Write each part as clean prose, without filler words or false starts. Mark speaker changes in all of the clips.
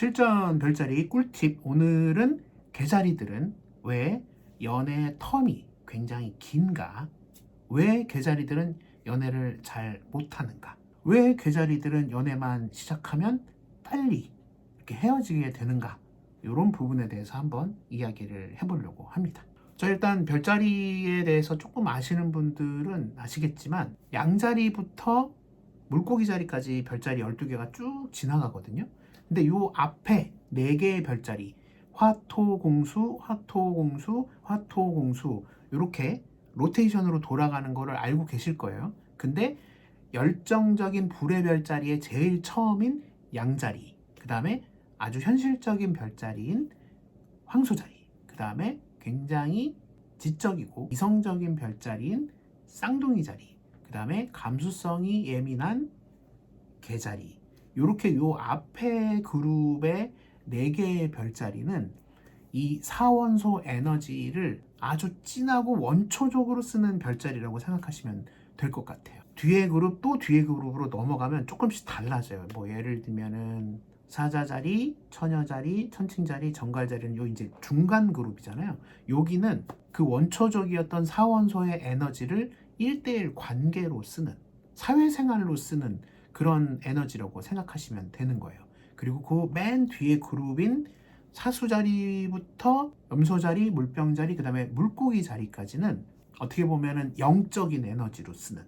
Speaker 1: 실전 별자리 꿀팁. 오늘은 개자리들은 왜 연애 텀이 굉장히 긴가? 왜 개자리들은 연애를 잘 못하는가? 왜 개자리들은 연애만 시작하면 빨리 이렇게 헤어지게 되는가? 이런 부분에 대해서 한번 이야기를 해보려고 합니다. 자, 일단 별자리에 대해서 조금 아시는 분들은 아시겠지만 양자리부터 물고기 자리까지 별자리 12개가 쭉 지나가거든요. 근데 요 앞에 4개의 별자리 화토공수, 화토공수, 화토공수 이렇게 로테이션으로 돌아가는 거를 알고 계실 거예요. 근데 열정적인 불의 별자리의 제일 처음인 양자리, 그 다음에 아주 현실적인 별자리인 황소자리, 그 다음에 굉장히 지적이고 이성적인 별자리인 쌍둥이 자리, 그 다음에 감수성이 예민한 개자리, 이렇게 요 앞에 그룹의 4개의 별자리는 이 사원소 에너지를 아주 진하고 원초적으로 쓰는 별자리라고 생각하시면 될 것 같아요. 뒤에 그룹 또 뒤에 그룹으로 넘어가면 조금씩 달라져요. 뭐 예를 들면은 사자자리, 처녀자리, 천칭자리, 정갈자리는 요 이제 중간 그룹이잖아요. 여기는 그 원초적이었던 사원소의 에너지를 1대1 관계로 쓰는, 사회생활로 쓰는 그런 에너지라고 생각하시면 되는 거예요. 그리고 그 맨 뒤에 그룹인 사수자리부터 염소자리, 물병자리, 그 다음에 물고기 자리까지는 어떻게 보면은 영적인 에너지로 쓰는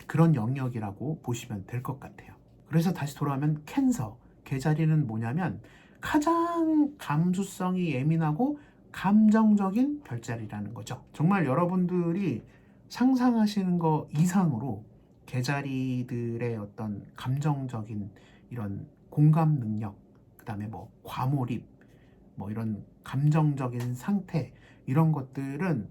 Speaker 1: 그런 영역이라고 보시면 될 것 같아요. 그래서 다시 돌아오면 캔서, 개자리는 뭐냐면 가장 감수성이 예민하고 감정적인 별자리라는 거죠. 정말 여러분들이 상상하시는 거 이상으로 개자리들의 어떤 감정적인 이런 공감 능력, 그 다음에 뭐 과몰입, 뭐 이런 감정적인 상태, 이런 것들은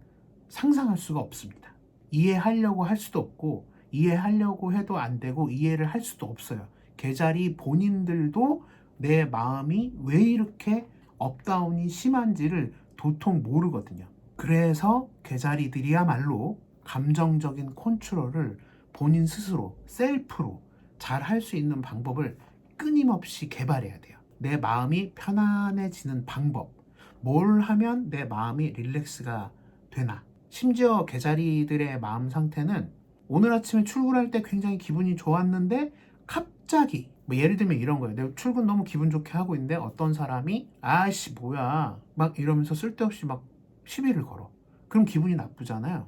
Speaker 1: 상상할 수가 없습니다. 이해하려고 할 수도 없고, 이해하려고 해도 안 되고, 이해를 할 수도 없어요. 개자리 본인들도 내 마음이 왜 이렇게 업다운이 심한지를 도통 모르거든요. 그래서 개자리들이야말로 감정적인 컨트롤을 본인 스스로 셀프로 잘 할 수 있는 방법을 끊임없이 개발해야 돼요. 내 마음이 편안해지는 방법, 뭘 하면 내 마음이 릴렉스가 되나. 심지어 개자리들의 마음 상태는 오늘 아침에 출근할 때 굉장히 기분이 좋았는데 갑자기 뭐 예를 들면 이런 거예요. 내가 출근 너무 기분 좋게 하고 있는데 어떤 사람이 아씨 뭐야 막 이러면서 쓸데없이 막 시비를 걸어. 그럼 기분이 나쁘잖아요.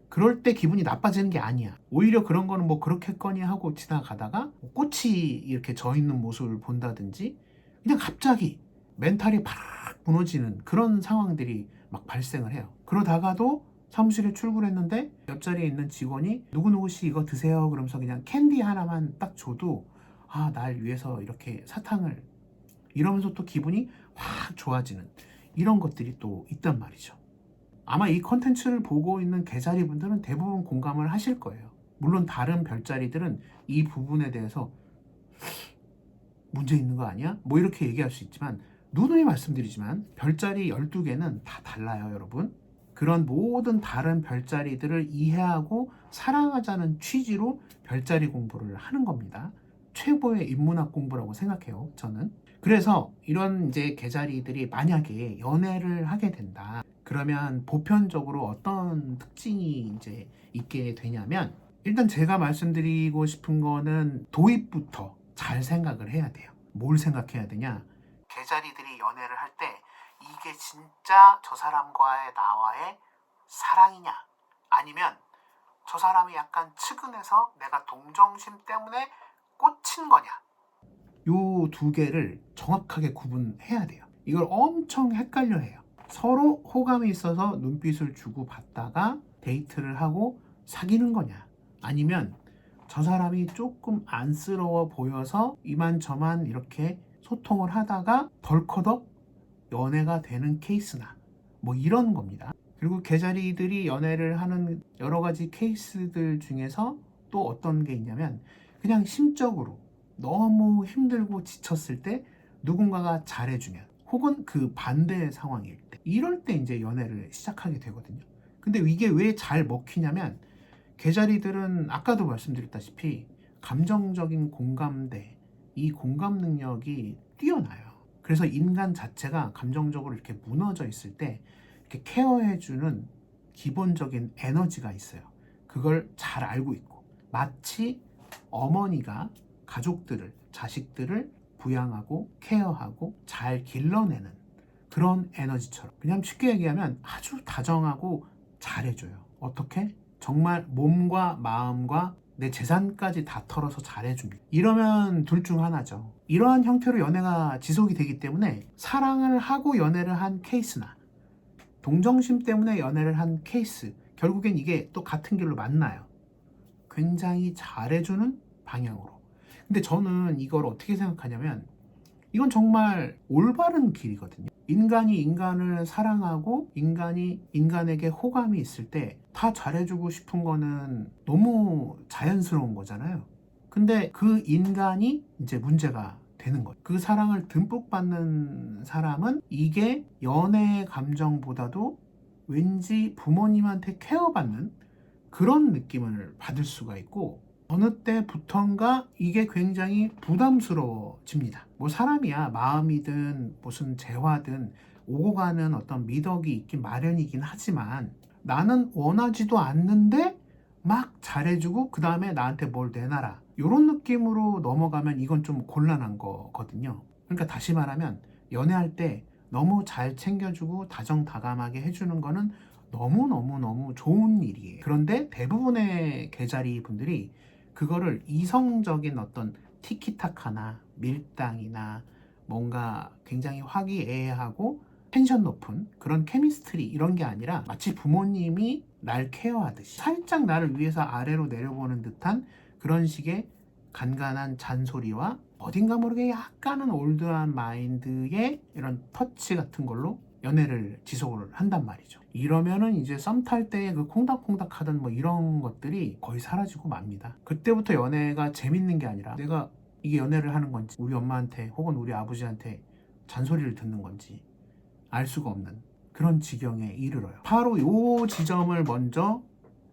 Speaker 1: 그럴 때 기분이 나빠지는 게 아니야. 오히려 그런 거는 뭐 그렇겠거니 하고 지나가다가 꽃이 이렇게 져 있는 모습을 본다든지 그냥 갑자기 멘탈이 팍 무너지는 그런 상황들이 막 발생을 해요. 그러다가도 사무실에 출근했는데 옆자리에 있는 직원이 누구누구씨 이거 드세요 그러면서 그냥 캔디 하나만 딱 줘도 아, 날 위해서 이렇게 사탕을 이러면서 또 기분이 확 좋아지는 이런 것들이 또 있단 말이죠. 아마 이 컨텐츠를 보고 있는 개자리 분들은 대부분 공감을 하실 거예요. 물론 다른 별자리들은 이 부분에 대해서 문제 있는 거 아니야? 뭐 이렇게 얘기할 수 있지만 누누이 말씀드리지만 별자리 12개는 다 달라요, 여러분. 그런 모든 다른 별자리들을 이해하고 사랑하자는 취지로 별자리 공부를 하는 겁니다. 최고의 인문학 공부라고 생각해요, 저는. 그래서 이런 이제 개자리들이 만약에 연애를 하게 된다. 그러면 보편적으로 어떤 특징이 이제 있게 되냐면 일단 제가 말씀드리고 싶은 거는 도입부터 잘 생각을 해야 돼요. 뭘 생각해야 되냐? 개자리들이 연애를 할 때 이게 진짜 저 사람과의 나와의 사랑이냐? 아니면 저 사람이 약간 측은해서 내가 동정심 때문에 꽂힌 거냐? 요 2개를 정확하게 구분해야 돼요. 이걸 엄청 헷갈려 해요. 서로 호감이 있어서 눈빛을 주고 받다가 데이트를 하고 사귀는 거냐? 아니면 저 사람이 조금 안쓰러워 보여서 이만저만 이렇게 소통을 하다가 덜커덕 연애가 되는 케이스나 뭐 이런 겁니다. 그리고 개자리들이 연애를 하는 여러 가지 케이스들 중에서 또 어떤 게 있냐면 그냥 심적으로 너무 힘들고 지쳤을 때 누군가가 잘해주면 혹은 그 반대의 상황일 때 이럴 때 이제 연애를 시작하게 되거든요. 근데 이게 왜 잘 먹히냐면 개자리들은 아까도 말씀드렸다시피 감정적인 공감대, 이 공감 능력이 뛰어나요. 그래서 인간 자체가 감정적으로 이렇게 무너져 있을 때 이렇게 케어해주는 기본적인 에너지가 있어요. 그걸 잘 알고 있고, 마치 어머니가 가족들을, 자식들을 부양하고 케어하고 잘 길러내는 그런 에너지처럼, 그냥 쉽게 얘기하면 아주 다정하고 잘해줘요. 어떻게? 정말 몸과 마음과 내 재산까지 다 털어서 잘해줍니다. 이러면 둘 중 하나죠. 이러한 형태로 연애가 지속이 되기 때문에 사랑을 하고 연애를 한 케이스나 동정심 때문에 연애를 한 케이스, 결국엔 이게 또 같은 길로 만나요. 굉장히 잘해주는 방향으로. 근데 저는 이걸 어떻게 생각하냐면, 이건 정말 올바른 길이거든요. 인간이 인간을 사랑하고 인간이 인간에게 호감이 있을 때 다 잘해주고 싶은 거는 너무 자연스러운 거잖아요. 근데 그 인간이 이제 문제가 되는 거예요. 그 사랑을 듬뿍 받는 사람은 이게 연애 감정보다도 왠지 부모님한테 케어받는 그런 느낌을 받을 수가 있고, 어느 때부턴가 이게 굉장히 부담스러워집니다. 뭐 사람이야 마음이든 무슨 재화든 오고 가는 어떤 미덕이 있긴 마련이긴 하지만, 나는 원하지도 않는데 막 잘해주고 그 다음에 나한테 뭘 내놔라, 이런 느낌으로 넘어가면 이건 좀 곤란한 거거든요. 그러니까 다시 말하면, 연애할 때 너무 잘 챙겨주고 다정다감하게 해주는 거는 너무너무너무 좋은 일이에요. 그런데 대부분의 개자리 분들이 그거를 이성적인 어떤 티키타카나 밀당이나 뭔가 굉장히 화기애애하고 텐션 높은 그런 케미스트리, 이런 게 아니라 마치 부모님이 날 케어하듯이 살짝 나를 위해서 아래로 내려보는 듯한 그런 식의 간간한 잔소리와 어딘가 모르게 약간은 올드한 마인드의 이런 터치 같은 걸로 연애를 지속을 한단 말이죠. 이러면은 이제 썸 탈 때 그 콩닥콩닥 하던 뭐 이런 것들이 거의 사라지고 맙니다. 그때부터 연애가 재밌는 게 아니라 내가 이게 연애를 하는 건지, 우리 엄마한테 혹은 우리 아버지한테 잔소리를 듣는 건지 알 수가 없는 그런 지경에 이르러요. 바로 이 지점을 먼저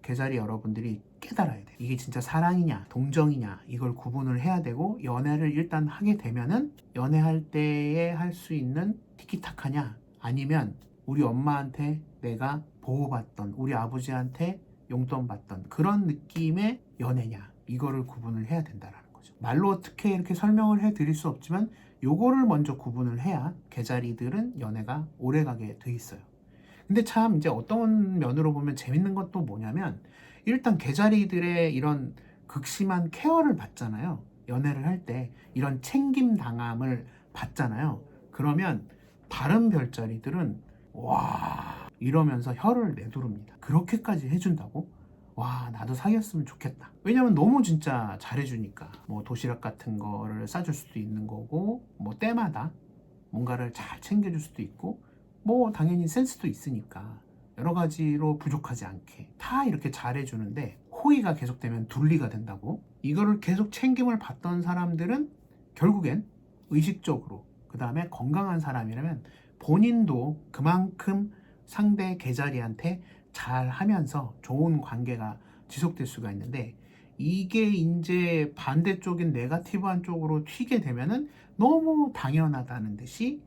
Speaker 1: 개자리 여러분들이 깨달아야 돼요. 이게 진짜 사랑이냐 동정이냐 이걸 구분을 해야 되고, 연애를 일단 하게 되면은 연애할 때에 할 수 있는 티키타카냐, 아니면 우리 엄마한테 내가 보호받던, 우리 아버지한테 용돈 받던 그런 느낌의 연애냐, 이거를 구분을 해야 된다라는 거죠. 말로 어떻게 이렇게 설명을 해 드릴 수 없지만 요거를 먼저 구분을 해야 개자리들은 연애가 오래가게 돼 있어요. 근데 참 이제 어떤 면으로 보면 재밌는 것도 뭐냐면, 일단 개자리들의 이런 극심한 케어를 받잖아요. 연애를 할 때 이런 챙김 당함을 받잖아요. 그러면 다른 별자리들은 와 이러면서 혀를 내두릅니다. 그렇게까지 해준다고? 와, 나도 사귀었으면 좋겠다. 왜냐면 너무 진짜 잘해주니까. 뭐 도시락 같은 거를 싸줄 수도 있는 거고, 뭐 때마다 뭔가를 잘 챙겨줄 수도 있고, 뭐 당연히 센스도 있으니까 여러 가지로 부족하지 않게 다 이렇게 잘해주는데, 호의가 계속되면 둘리가 된다고. 이거를 계속 챙김을 받던 사람들은 결국엔 의식적으로, 그 다음에 건강한 사람이라면 본인도 그만큼 상대 개자리한테 잘 하면서 좋은 관계가 지속될 수가 있는데, 이게 이제 반대쪽인 네거티브한 쪽으로 튀게 되면은 너무 당연하다는 듯이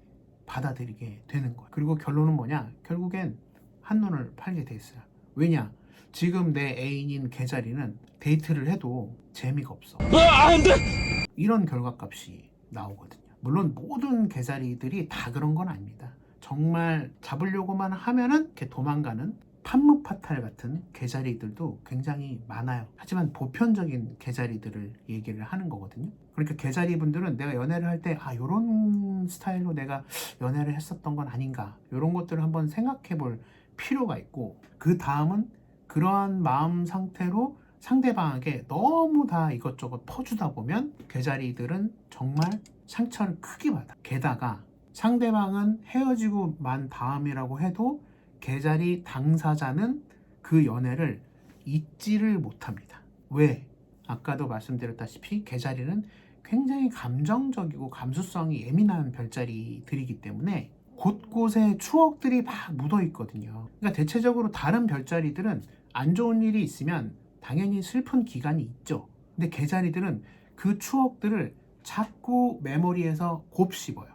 Speaker 1: 받아들이게 되는 거예요. 그리고 결론은 뭐냐? 결국엔 한눈을 팔게 돼 있어요. 왜냐? 지금 내 애인인 개자리는 데이트를 해도 재미가 없어. 안 돼! 이런 결과값이 나오거든요. 물론 모든 개자리들이 다 그런 건 아닙니다. 정말 잡으려고만 하면은 이렇게 도망가는 판무파탈 같은 개자리들도 굉장히 많아요. 하지만 보편적인 개자리들을 얘기를 하는 거거든요. 그러니까 개자리 분들은 내가 연애를 할 때 요런 스타일로 내가 연애를 했었던 건 아닌가, 요런 것들을 한번 생각해 볼 필요가 있고, 그 다음은 그러한 마음 상태로 상대방에게 너무 다 이것저것 퍼주다 보면 개자리들은 정말 상처를 크게 받아. 게다가 상대방은 헤어지고 만 다음이라고 해도 개자리 당사자는 그 연애를 잊지를 못합니다. 왜? 아까도 말씀드렸다시피 개자리는 굉장히 감정적이고 감수성이 예민한 별자리들이기 때문에 곳곳에 추억들이 막 묻어 있거든요. 그러니까 대체적으로 다른 별자리들은 안 좋은 일이 있으면 당연히 슬픈 기간이 있죠. 근데 개자리들은 그 추억들을 자꾸 메모리에서 곱씹어요.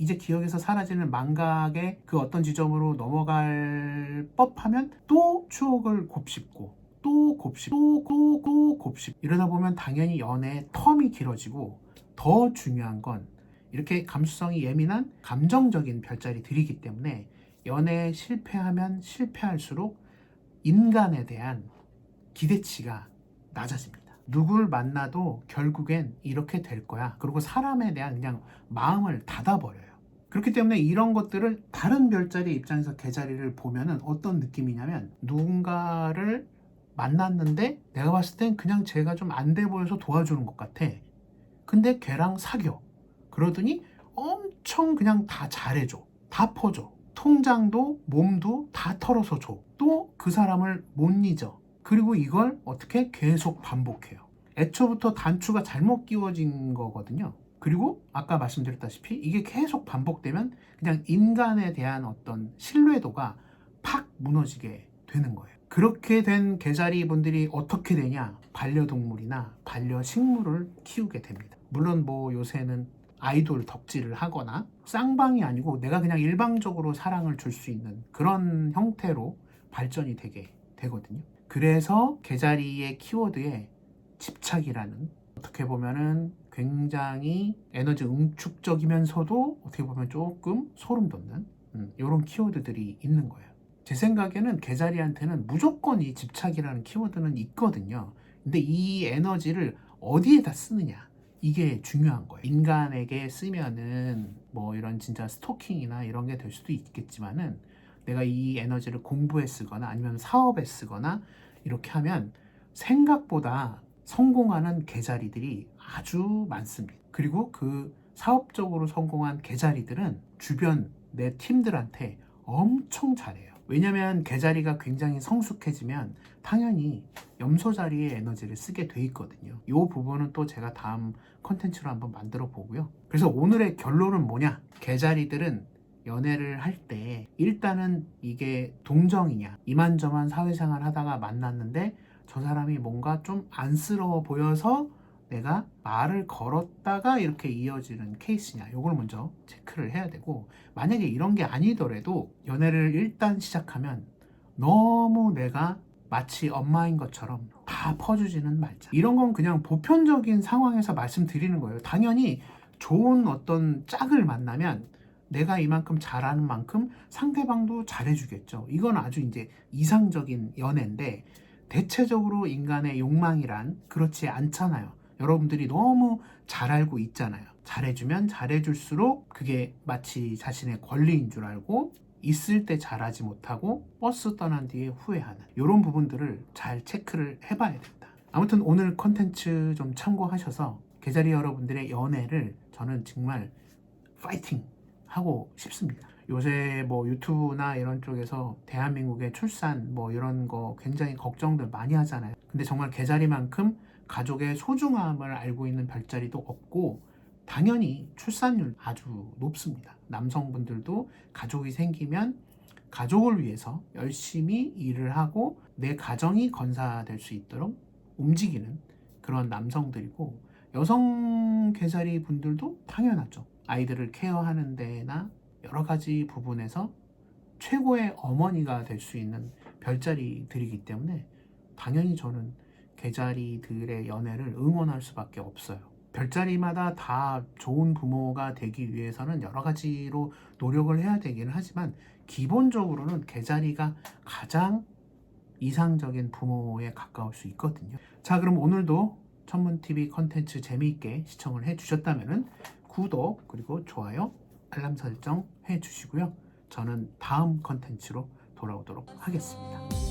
Speaker 1: 이제 기억에서 사라지는 망각의 그 어떤 지점으로 넘어갈 법하면 또 추억을 곱씹고 또 곱씹고 또 곱씹고 이러다 보면 당연히 연애의 텀이 길어지고, 더 중요한 건 이렇게 감수성이 예민한 감정적인 별자리들이기 때문에 연애에 실패하면 실패할수록 인간에 대한 기대치가 낮아집니다. 누굴 만나도 결국엔 이렇게 될 거야. 그리고 사람에 대한 그냥 마음을 닫아버려요. 그렇기 때문에 이런 것들을 다른 별자리 입장에서 개자리를 보면은 어떤 느낌이냐면, 누군가를 만났는데 내가 봤을 땐 그냥 쟤가 좀 안 돼 보여서 도와주는 것 같아. 근데 걔랑 사겨. 그러더니 엄청 그냥 다 잘해줘. 다 퍼줘. 통장도 몸도 다 털어서 줘. 또 그 사람을 못 잊어. 그리고 이걸 어떻게 계속 반복해요. 애초부터 단추가 잘못 끼워진 거거든요. 그리고 아까 말씀드렸다시피 이게 계속 반복되면 그냥 인간에 대한 어떤 신뢰도가 팍 무너지게 되는 거예요. 그렇게 된 개자리 분들이 어떻게 되냐? 반려동물이나 반려식물을 키우게 됩니다. 물론 뭐 요새는 아이돌 덕질을 하거나 쌍방이 아니고 내가 그냥 일방적으로 사랑을 줄 수 있는 그런 형태로 발전이 되게 되거든요. 그래서 개자리의 키워드에 집착이라는, 어떻게 보면은 굉장히 에너지 응축적이면서도 어떻게 보면 조금 소름 돋는 이런 키워드들이 있는 거예요. 제 생각에는 개자리한테는 무조건 이 집착이라는 키워드는 있거든요. 근데 이 에너지를 어디에다 쓰느냐, 이게 중요한 거예요. 인간에게 쓰면은 뭐 이런 진짜 스토킹이나 이런 게 될 수도 있겠지만은, 내가 이 에너지를 공부에 쓰거나 아니면 사업에 쓰거나 이렇게 하면 생각보다 성공하는 개자리들이 아주 많습니다. 그리고 그 사업적으로 성공한 개자리들은 주변 내 팀들한테 엄청 잘해요. 왜냐면 개자리가 굉장히 성숙해지면 당연히 염소 자리의 에너지를 쓰게 돼 있거든요. 이 부분은 또 제가 다음 컨텐츠로 한번 만들어 보고요. 그래서 오늘의 결론은 뭐냐? 개자리들은 연애를 할 때 일단은 이게 동정이냐, 이만저만 사회생활 하다가 만났는데 저 사람이 뭔가 좀 안쓰러워 보여서 내가 말을 걸었다가 이렇게 이어지는 케이스냐, 이걸 먼저 체크를 해야 되고, 만약에 이런 게 아니더라도 연애를 일단 시작하면 너무 내가 마치 엄마인 것처럼 다 퍼주지는 말자. 이런 건 그냥 보편적인 상황에서 말씀드리는 거예요. 당연히 좋은 어떤 짝을 만나면 내가 이만큼 잘하는 만큼 상대방도 잘해주겠죠. 이건 아주 이제 이상적인 연애인데, 대체적으로 인간의 욕망이란 그렇지 않잖아요. 여러분들이 너무 잘 알고 있잖아요. 잘해주면 잘해줄수록 그게 마치 자신의 권리인 줄 알고 있을 때 잘하지 못하고 버스 떠난 뒤에 후회하는, 이런 부분들을 잘 체크를 해봐야 된다. 아무튼 오늘 컨텐츠 좀 참고하셔서 개자리 여러분들의 연애를 저는 정말 파이팅 하고 싶습니다. 요새 뭐 유튜브나 이런 쪽에서 대한민국의 출산 뭐 이런 거 굉장히 걱정들 많이 하잖아요. 근데 정말 개자리만큼 가족의 소중함을 알고 있는 별자리도 없고, 당연히 출산율 아주 높습니다. 남성분들도 가족이 생기면 가족을 위해서 열심히 일을 하고 내 가정이 건사될 수 있도록 움직이는 그런 남성들이고, 여성 개자리 분들도 당연하죠. 아이들을 케어하는 데나 여러 가지 부분에서 최고의 어머니가 될 수 있는 별자리들이기 때문에 당연히 저는 개자리들의 연애를 응원할 수밖에 없어요. 별자리마다 다 좋은 부모가 되기 위해서는 여러 가지로 노력을 해야 되기는 하지만, 기본적으로는 개자리가 가장 이상적인 부모에 가까울 수 있거든요. 자, 그럼 오늘도 천문TV 컨텐츠 재미있게 시청을 해주셨다면 구독 그리고 좋아요, 알람 설정 해주시고요. 저는 다음 컨텐츠로 돌아오도록 하겠습니다.